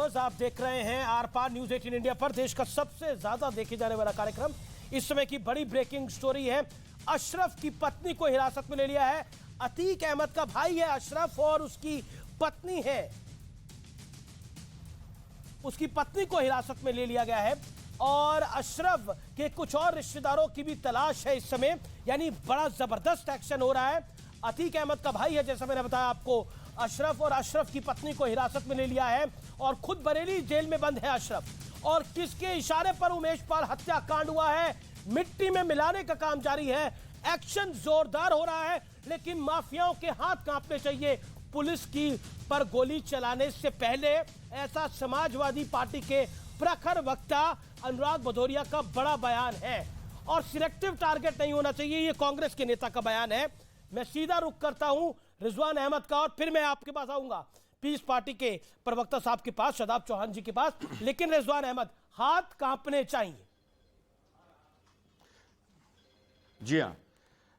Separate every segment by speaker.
Speaker 1: Viewers, आप देख रहे हैं आर पार न्यूज 18 इंडिया पर, देश का सबसे ज्यादा देखे जाने वाला कार्यक्रम। इस समय की बड़ी ब्रेकिंग स्टोरी है। अशरफ की पत्नी को हिरासत में ले लिया है। अतीक अहमद का भाई है अशरफ और उसकी पत्नी है, उसकी पत्नी को हिरासत में ले लिया गया है और अशरफ के कुछ और रिश्तेदारों की भी तलाश है इस समय। यानी बड़ा जबरदस्त एक्शन हो रहा है। अतीक अहमद का भाई है, जैसा मैंने बताया आपको, अशरफ, और अशरफ की पत्नी को हिरासत में ले लिया है और खुद बरेली जेल में बंद है अशरफ। और किसके इशारे पर उमेश पाल हत्याकांड हुआ है, मिट्टी में मिलाने का काम जारी है। एक्शन जोरदार हो रहा है, लेकिन माफियाओं के हाथ कांपने चाहिए पुलिस की पर गोली चलाने से पहले। ऐसा समाजवादी पार्टी के प्रखर वक्ता अनुराग भदौरिया का बड़ा बयान है। और सिलेक्टिव टारगेट नहीं होना चाहिए, यह कांग्रेस के नेता का बयान है। मैं सीधा रुख करता हूं रिजवान अहमद का और फिर मैं आपके पास आऊंगा, पीस पार्टी के प्रवक्ता साहब के पास, शादाब चौहान जी के पास। लेकिन रिजवान अहमद, हाथ कांपने चाहिए।
Speaker 2: जी हाँ,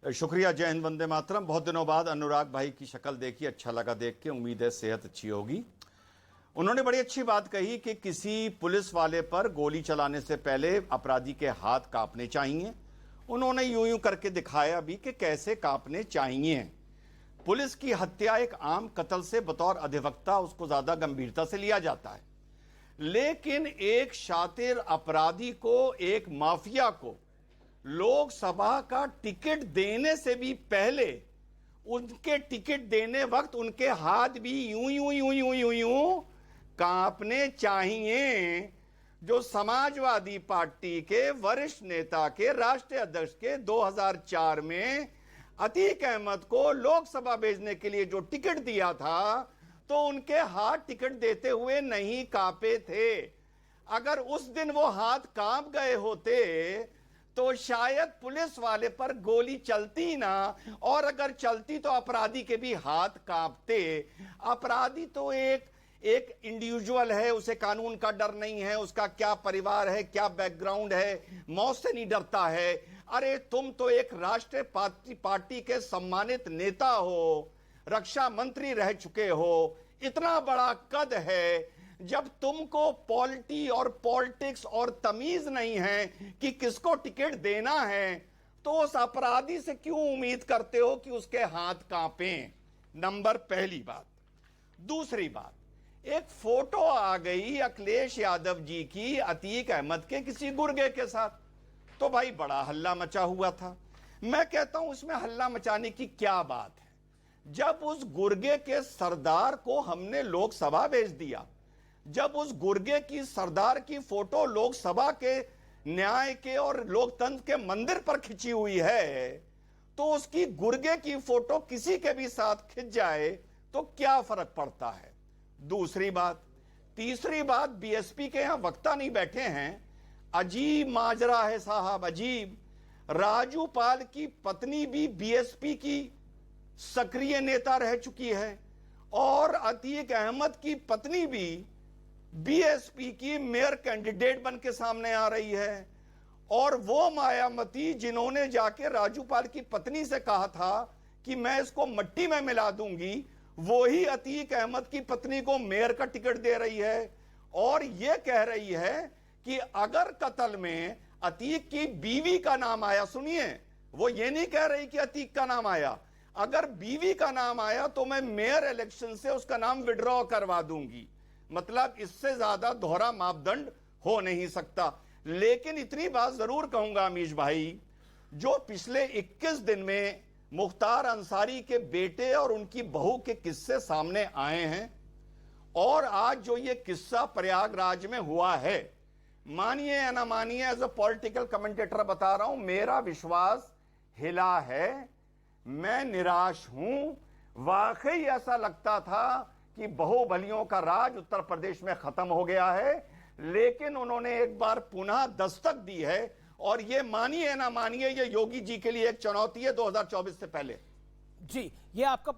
Speaker 2: शुक्रिया। जय हिंद, वंदे मातरम। बहुत दिनों बाद अनुराग भाई की शक्ल देखी, अच्छा लगा देख के। उम्मीद है सेहत अच्छी होगी। उन्होंने बड़ी अच्छी बात कही कि किसी पुलिस वाले पर गोली चलाने से पहले अपराधी के हाथ कांपने चाहिए। उन्होंने यूं यूं करके दिखाया भी कि कैसे कांपने चाहिए। पुलिस की हत्या एक आम कत्ल से बतौर अधिवक्ता उसको ज्यादा गंभीरता से लिया जाता है, लेकिन एक शातिर अपराधी को, एक माफिया को लोकसभा का टिकट देने से भी पहले, उनके टिकट देने वक्त उनके हाथ भी यूं यूं यूं यूं यूं यूं कांपने चाहिए। जो समाजवादी पार्टी के वरिष्ठ नेता के, राष्ट्रीय अध्यक्ष के 2004 में अतीक अहमद को लोकसभा भेजने के लिए जो टिकट दिया था, तो उनके हाथ टिकट देते हुए नहीं कांपे थे। अगर उस दिन वो हाथ कांप गए होते तो शायद पुलिस वाले पर गोली चलती ना, और अगर चलती तो अपराधी के भी हाथ कांपते। अपराधी तो एक इंडिविजुअल है, उसे कानून का डर नहीं है, उसका क्या परिवार है, क्या बैकग्राउंड है, मौत से नहीं डरता है। अरे तुम तो एक राष्ट्रीय पार्टी के सम्मानित नेता हो, रक्षा मंत्री रह चुके हो, इतना बड़ा कद है। जब तुमको पॉलिटी और पॉलिटिक्स और तमीज नहीं है कि किसको टिकट देना है, तो उस अपराधी से क्यों उम्मीद करते हो कि उसके हाथ कांपें? नंबर पहली बात। दूसरी बात, एक फोटो आ गई अखिलेश यादव जी की अतीक अहमद के किसी गुर्गे के साथ, तो भाई बड़ा हल्ला मचा हुआ था। मैं कहता हूं इसमें हल्ला मचाने की क्या बात है? जब उस गुर्गे के सरदार को हमने लोकसभा भेज दिया, जब उस गुर्गे की सरदार की फोटो लोकसभा के न्याय के और लोकतंत्र के मंदिर पर खिंची हुई है, तो उसकी गुर्गे की फोटो किसी के भी साथ खिंच जाए तो क्या फर्क पड़ता है? दूसरी बात। तीसरी बात, बीएसपी के यहां वक्ता नहीं बैठे हैं, अजीब माजरा है साहब, अजीब। राजू पाल की पत्नी भी बीएसपी की सक्रिय नेता रह चुकी है और अतीक अहमद की पत्नी भी बीएसपी की मेयर कैंडिडेट बन के सामने आ रही है। और वो मायावती जिन्होंने जाके राजू पाल की पत्नी से कहा था कि मैं इसको मट्टी में मिला दूंगी, वो ही अतीक अहमद की पत्नी को मेयर का टिकट दे रही है और ये कह रही है कि अगर कत्ल में अतीक की बीवी का नाम आया, सुनिए, वो ये नहीं कह रही कि अतीक का नाम आया, अगर बीवी का नाम आया तो मैं मेयर इलेक्शन से उसका नाम विड्रॉ करवा दूंगी। मतलब इससे ज्यादा दोहरा मापदंड हो नहीं सकता। लेकिन इतनी बात जरूर कहूंगा अमीश भाई, जो पिछले 21 दिन में मुख्तार अंसारी के बेटे और उनकी बहू के किस्से सामने आए हैं, और आज जो ये किस्सा प्रयागराज में हुआ है, मानिए या ना मानिए, एज अ पॉलिटिकल कमेंटेटर बता रहा हूं, मेरा विश्वास हिला है। मैं निराश हूं। वाकई ऐसा लगता था कि बाहुबलियों का राज उत्तर प्रदेश में खत्म हो गया है, लेकिन उन्होंने एक बार पुनः दस्तक दी है। और ये मानिए ना मानिए, ये योगी जी के लिए एक चुनौती है 2024 से पहले।
Speaker 1: जी, ये आपका